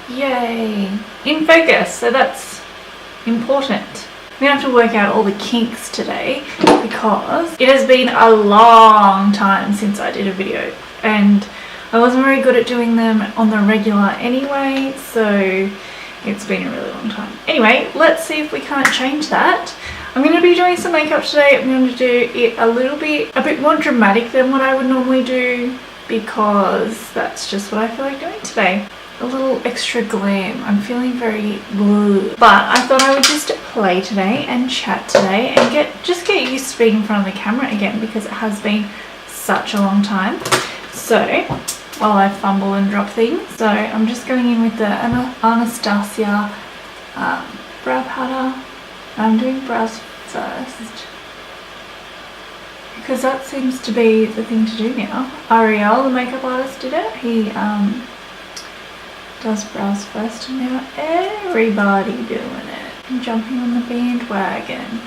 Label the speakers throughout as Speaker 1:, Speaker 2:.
Speaker 1: Yay! In focus, so that's important. I'm gonna have to work out all the kinks today because it has been a long time since I did a video and I wasn't very good at doing them on the regular anyway, so it's been a really long time. Anyway, let's see if we can't change that. I'm going to be doing some makeup today. I'm going to do it a bit more dramatic than what I would normally do because that's just what I feel like doing today. A little extra glam. I'm feeling very blue. But I thought I would just play today and chat today and get used to being in front of the camera again because it has been such a long time. So while I fumble and drop things, so I'm just going in with the Anastasia brow powder. I'm doing brows first because that seems to be the thing to do now. Ariel, the makeup artist, did it. He does brows first and now everybody doing it. I'm jumping on the bandwagon.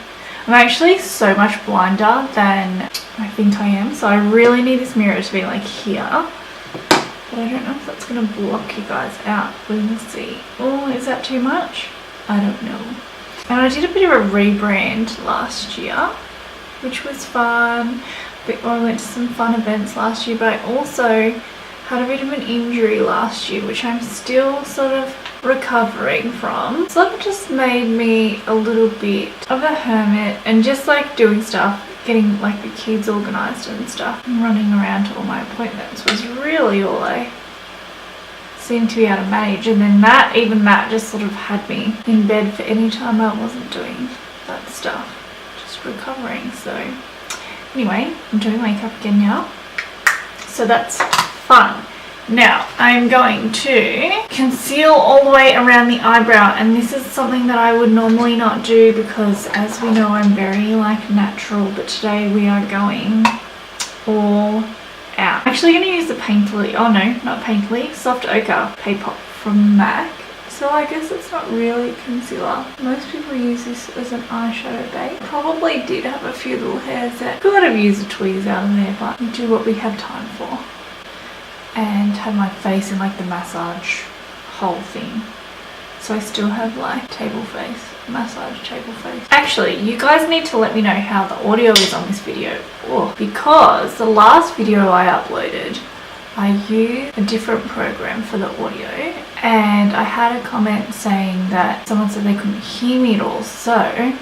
Speaker 1: I'm actually so much blinder than I think I am, so I really need this mirror to be like here. But I don't know if that's going to block you guys out. We will see. Oh, is that too much? I don't know. And I did a bit of a rebrand last year, which was fun. I went to some fun events last year, but I also had a bit of an injury last year, which I'm still sort of recovering from. Sort of just made me a little bit of a hermit and just like doing stuff, getting like the kids organized and stuff and running around to all my appointments was really all I seemed to be able to manage. And then even that just sort of had me in bed for any time I wasn't doing that stuff, just recovering. So anyway, I'm doing makeup again now, so that's fun. Now I'm going to conceal all the way around the eyebrow, and this is something that I would normally not do because as we know I'm very like natural, but today we are going all out. I'm actually going to use the Painterly, oh no, not Painterly, Soft Ochre Pop from MAC. So I guess it's not really concealer. Most people use this as an eyeshadow base. Probably did have a few little hairs that could have used a tweeze out of there, but we do what we have time for. And have my face in like the massage whole thing. So I still have like table face, massage table face. Actually, you guys need to let me know how the audio is on this video. Because the last video I uploaded, I used a different program for the audio and I had a comment saying that someone said they couldn't hear me at all, so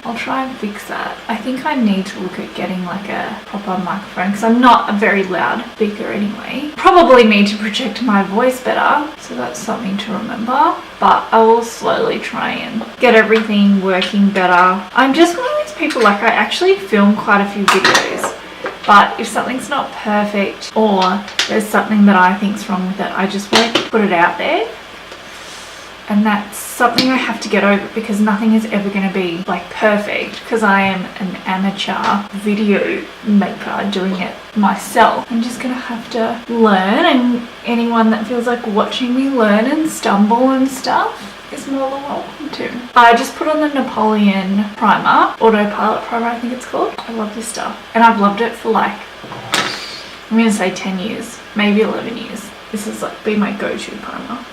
Speaker 1: I'll try and fix that. I think I need to look at getting like a proper microphone because I'm not a very loud speaker anyway. Probably need to project my voice better, so that's something to remember, but I will slowly try and get everything working better. I'm just one of those people, like I actually film quite a few videos, but if something's not perfect or there's something that I think's wrong with it, I just won't put it out there. And that's something I have to get over because nothing is ever going to be like perfect because I am an amateur video maker doing it myself. I'm just going to have to learn, and anyone that feels like watching me learn and stumble and stuff is more than welcome to. I just put on the Napoleon primer, autopilot primer I think it's called. I love this stuff and I've loved it for like, I'm going to say 10 years, maybe 11 years. This has like been my go-to primer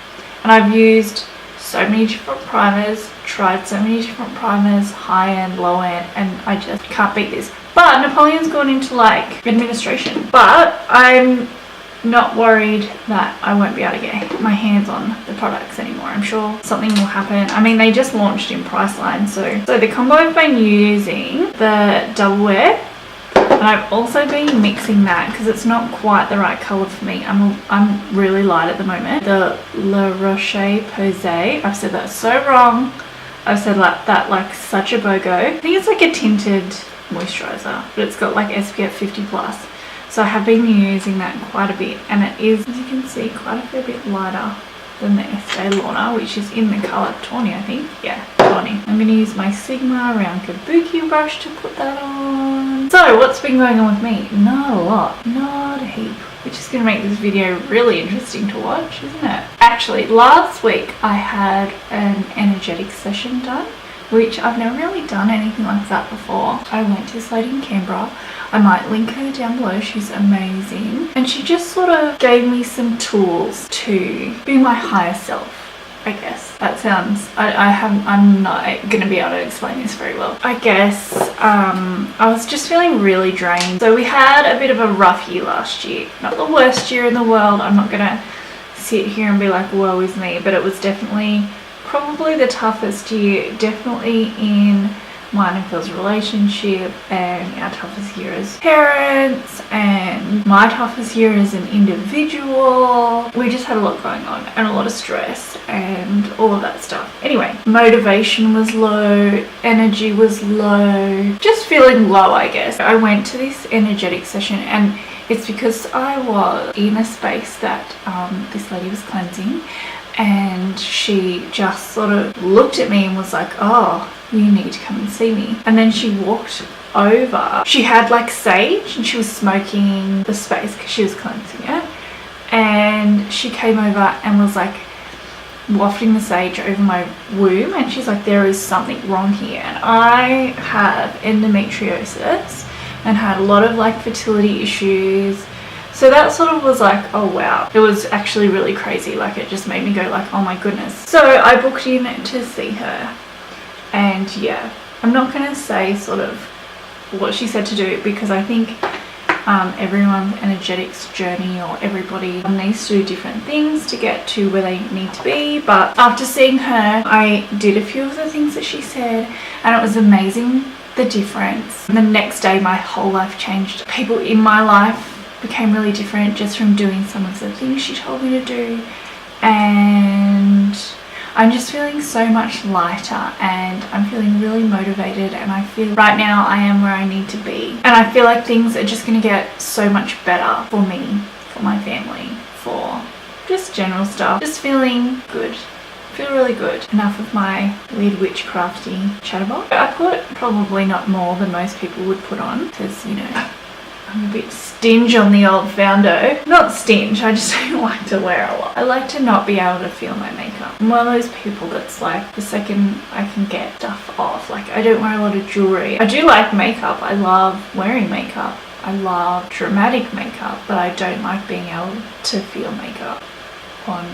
Speaker 1: and I've used so many different primers, tried so many different primers, high end, low end, and I just can't beat this. But Napoleon's gone into like administration, but I'm not worried that I won't be able to get my hands on the products anymore. I'm sure something will happen. I mean, they just launched in Priceline, so the combo I've been using, the Double Wear, and I've also been mixing that because it's not quite the right colour for me. I'm really light at the moment. The La Roche-Posay, I've said that so wrong. I've said like that like such a BOGO. I think it's like a tinted moisturiser, but it's got like SPF 50 plus. So I have been using that quite a bit, and it is, as you can see, quite a fair bit lighter than the Estee Lauder, which is in the colour Tawny, I think. Yeah, Tawny. I'm going to use my Sigma round kabuki brush to put that on. So what's been going on with me? Not a lot, not a heap, which is going to make this video really interesting to watch, isn't it? Actually, last week I had an energetic session done which I've never really done anything like that before. I went to this lady in Canberra. I might link her down below. She's amazing. And she just sort of gave me some tools to be my higher self, I guess. That sounds, I'm not going to be able to explain this very well. I guess I was just feeling really drained. So we had a bit of a rough year last year. Not the worst year in the world. I'm not going to sit here and be like, woe is me. But it was definitely probably the toughest year. Definitely in mine and Phil's relationship, and our toughest year as parents, and my toughest year as an individual. We just had a lot going on and a lot of stress and all of that stuff. Anyway, motivation was low, energy was low, just feeling low, I guess. I went to this energetic session, and it's because I was in a space that this lady was cleansing, and she just sort of looked at me and was like, oh, you need to come and see me. And then she walked over. She had like sage and she was smoking the space because she was cleansing it. And she came over and was like wafting the sage over my womb, and she's like, there is something wrong here. And I have endometriosis and had a lot of like fertility issues. So that sort of was like, oh wow. It was actually really crazy. Like, it just made me go like, oh my goodness. So I booked in to see her. And yeah, I'm not going to say sort of what she said to do, because I think everyone's energetics journey, or everybody needs to do different things to get to where they need to be. But after seeing her, I did a few of the things that she said, and it was amazing, the difference. The next day my whole life changed. People in my life became really different just from doing some of the things she told me to do, and I'm just feeling so much lighter, and I'm feeling really motivated, and I feel right now I am where I need to be, and I feel like things are just going to get so much better for me, for my family, for just general stuff. Just feeling good. Feel really good. Enough of my weird witchcrafty chatterbox. I put probably not more than most people would put on, because, you know, I'm a bit stingy on the old foundo. Not stingy, I just don't like to wear a lot. I like to not be able to feel my makeup. I'm one of those people that's like, the second I can get stuff off, like I don't wear a lot of jewelry. I do like makeup. I love wearing makeup. I love dramatic makeup, but I don't like being able to feel makeup on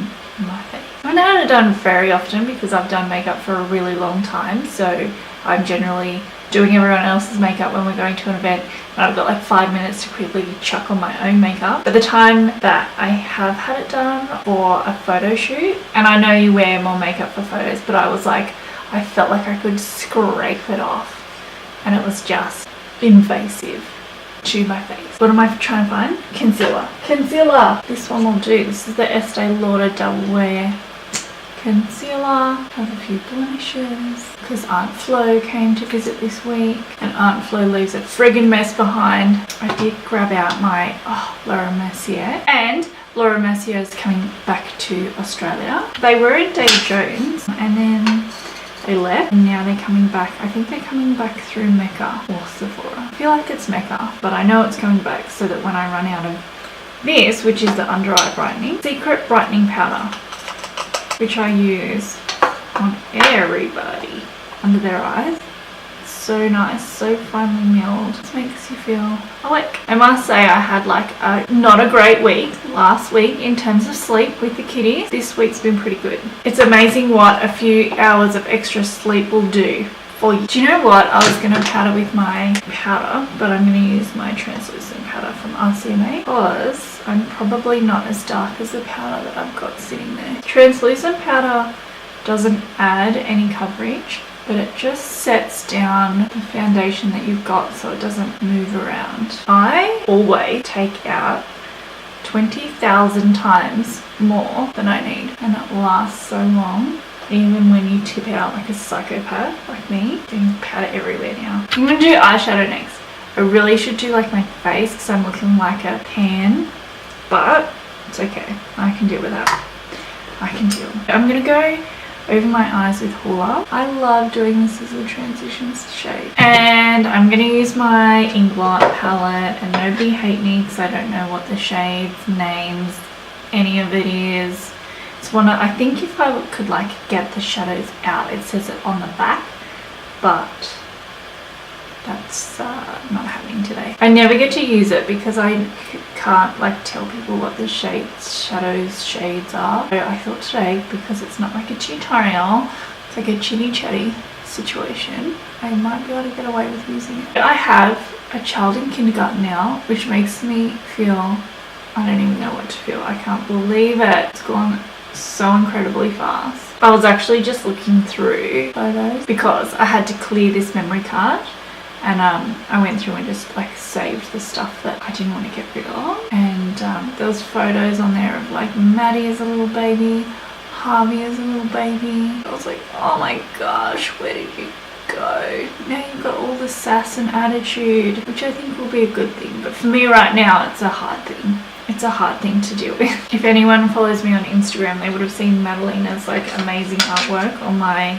Speaker 1: my face. I haven't had it done very often because I've done makeup for a really long time, so I'm generally doing everyone else's makeup when we're going to an event, and I've got like 5 minutes to quickly chuck on my own makeup. But the time that I have had it done for a photo shoot, and I know you wear more makeup for photos, but I was like, I felt like I could scrape it off, and it was just invasive to my face. What am I trying to find? Concealer. Concealer! This one will do. This is the Estee Lauder Double Wear concealer. Have a few blemishes because Aunt Flo came to visit this week, and Aunt Flo leaves a friggin' mess behind. I did grab out my Laura Mercier, and Laura Mercier is coming back to Australia. They were in David Jones and then they left, and now they're coming back. I think they're coming back through Mecca or Sephora. I feel like it's Mecca, but I know it's coming back so that when I run out of this, which is the under eye brightening, secret brightening powder, which I use on everybody under their eyes. It's so nice, so finely milled. Just makes you feel awake. I must say I had like not a great week last week in terms of sleep with the kitties. This week's been pretty good. It's amazing what a few hours of extra sleep will do for you. Do you know what? I was going to powder with my powder, but I'm going to use my translucent powder from RCMA because I'm probably not as dark as the powder that I've got sitting there. Translucent powder doesn't add any coverage, but it just sets down the foundation that you've got so it doesn't move around. I always take out 20,000 times more than I need, and it lasts so long. Even when you tip out like a psychopath like me, doing powder everywhere now. I'm gonna do eyeshadow next. I really should do like my face because I'm looking like a pan, but it's okay. I can deal with that. I can deal. I'm gonna go over my eyes with Hoola. I love doing this as a transition shade. And I'm gonna use my Inglot palette, and nobody hate me because I don't know what the shades, names, any of it is. It's one of, I think if I could like get the shadows out, it says it on the back, but that's not happening today. I never get to use it because I can't like tell people what the shades are. So I thought today, because it's not like a tutorial, it's like a chitty chatty situation, I might be able to get away with using it. I have a child in kindergarten now, which makes me feel, I don't even know what to feel. I can't believe it. It's gone so incredibly fast. I was actually just looking through photos because I had to clear this memory card, and I went through and just like saved the stuff that I didn't want to get rid of. And there was photos on there of like Maddie as a little baby, Harvey as a little baby. I was like, oh my gosh, where did you go? Now you've got all the sass and attitude, which I think will be a good thing, but for me right now it's a hard thing. It's a hard thing to deal with. If anyone follows me on Instagram, they would have seen Madalena's like amazing artwork on my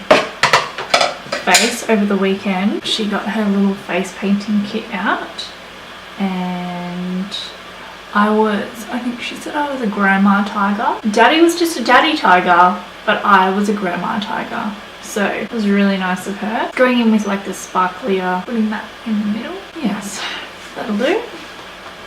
Speaker 1: face over the weekend. She got her little face painting kit out, and I think she said I was a grandma tiger. Daddy was just a daddy tiger, but I was a grandma tiger. So it was really nice of her. Going in with like the sparklier, putting that in the middle. Yes, that'll do.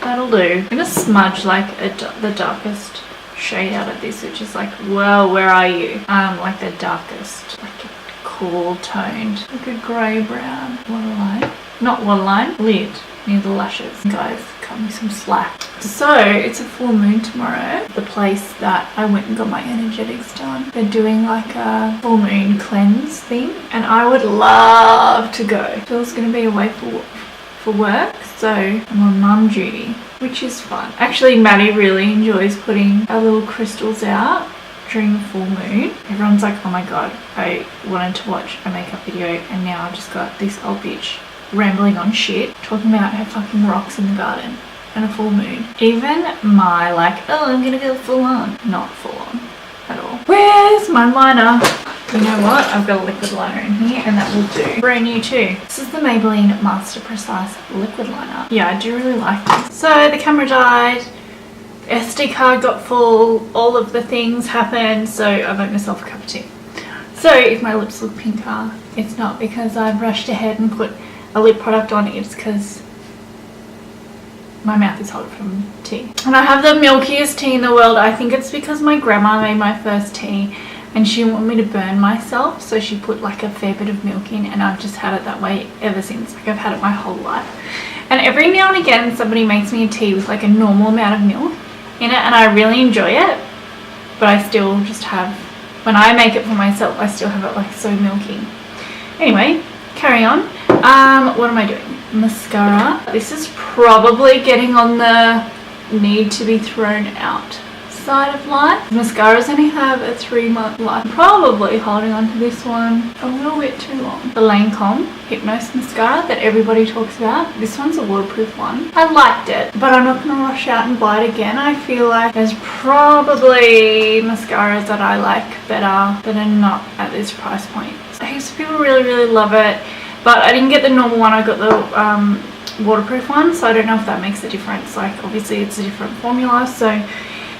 Speaker 1: That'll do. I'm gonna smudge like the darkest shade out of this, which is like, well, where are you? Like the darkest, like a cool toned, like a grey brown waterline. Not waterline, lid near the lashes. Guys, cut me some slack. So it's a full moon tomorrow. The place that I went and got my energetics done, they're doing like a full moon cleanse thing, and I would love to go. Phil's gonna be away for work, so I'm on mum duty, which is fun. Actually, Maddie really enjoys putting our little crystals out during the full moon. Everyone's like, oh my god, I wanted to watch a makeup video and now I've just got this old bitch rambling on shit, talking about her fucking rocks in the garden and a full moon. Even my like, oh, I'm gonna go full on. Not full on at all. Where's my liner? You know what? I've got a liquid liner in here and that will do. Brand new too. This is the Maybelline Master Precise liquid liner. Yeah, I do really like this. So the camera died, the SD card got full, all of the things happened, so I made myself a cup of tea. So if my lips look pinker, it's not because I've rushed ahead and put a lip product on, it's because my mouth is hot from tea. And I have the milkiest tea in the world. I think it's because my grandma made my first tea and she didn't want me to burn myself, so she put like a fair bit of milk in, and I've just had it that way ever since. Like I've had it my whole life. And every now and again somebody makes me a tea with like a normal amount of milk in it, and I really enjoy it, but I still just have, when I make it for myself, I still have it like so milky. Anyway, carry on. What am I doing? Mascara. This is probably getting on the need to be thrown out side of life. Mascaras only have a 3-month life. I'm probably holding on to this one a little bit too long. The Lancome Hypnose mascara that everybody talks about. This one's a waterproof one. I liked it, but I'm not going to rush out and buy it again. I feel like there's probably mascaras that I like better that are not at this price point. Heaps of people really love it, but I didn't get the normal one. I got the waterproof one, so I don't know if that makes a difference. Like obviously it's a different formula, so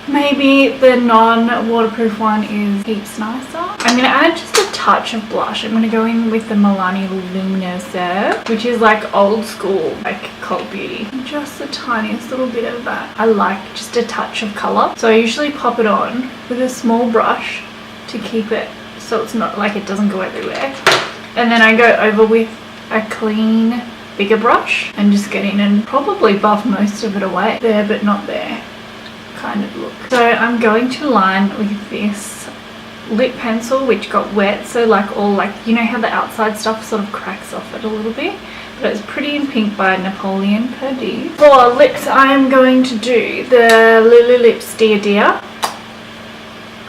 Speaker 1: maybe the non-waterproof one is heaps nicer. I'm going to add just a touch of blush. I'm going to go in with the Milani Lumineuse, which is like old school, like Cult Beauty. Just the tiniest little bit of that. I like just a touch of colour. So I usually pop it on with a small brush to keep it so it's not like it doesn't go everywhere. And then I go over with a clean, bigger brush and just get in and probably buff most of it away. There but not there kind of look. So I'm going to line with this lip pencil which got wet, so like all like, you know how the outside stuff sort of cracks off it a little bit, but it's Pretty in Pink by Napoleon Perdue. For lips I am going to do the Lily Lips Dear Dear.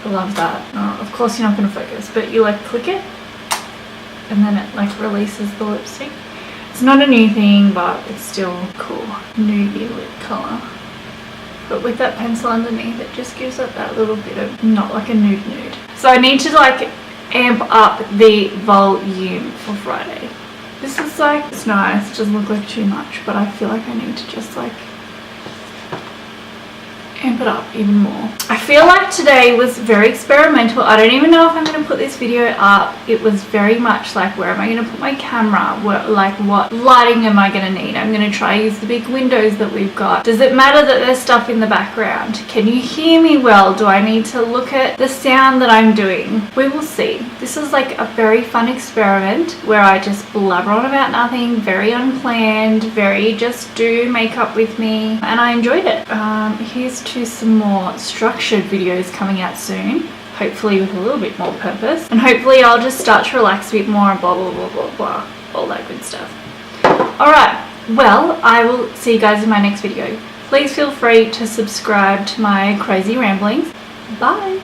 Speaker 1: I love that. Oh, of course you're not going to focus, but you like click it and then it like releases the lipstick. It's not a new thing, but it's still cool. Nudie lip colour. But with that pencil underneath, it just gives it that little bit of, not like a nude. So I need to like amp up the volume for Friday. This is like, it's nice, it doesn't look like too much, but I feel like I need to just like amp it up even more. I feel like today was very experimental. I don't even know if I'm going to put this video up. It was very much like, where am I going to put my camera? Like what lighting am I going to need? I'm going to try use the big windows that we've got. Does it matter that there's stuff in the background? Can you hear me well? Do I need to look at the sound that I'm doing? We will see. This is like a very fun experiment where I just blabber on about nothing, very unplanned, very just do makeup with me, and I enjoyed it. Here's to some more structured videos coming out soon, hopefully with a little bit more purpose, and hopefully I'll just start to relax a bit more and blah blah blah blah blah, all that good stuff. Alright, well, I will see you guys in my next video. Please feel free to subscribe to my crazy ramblings. Bye!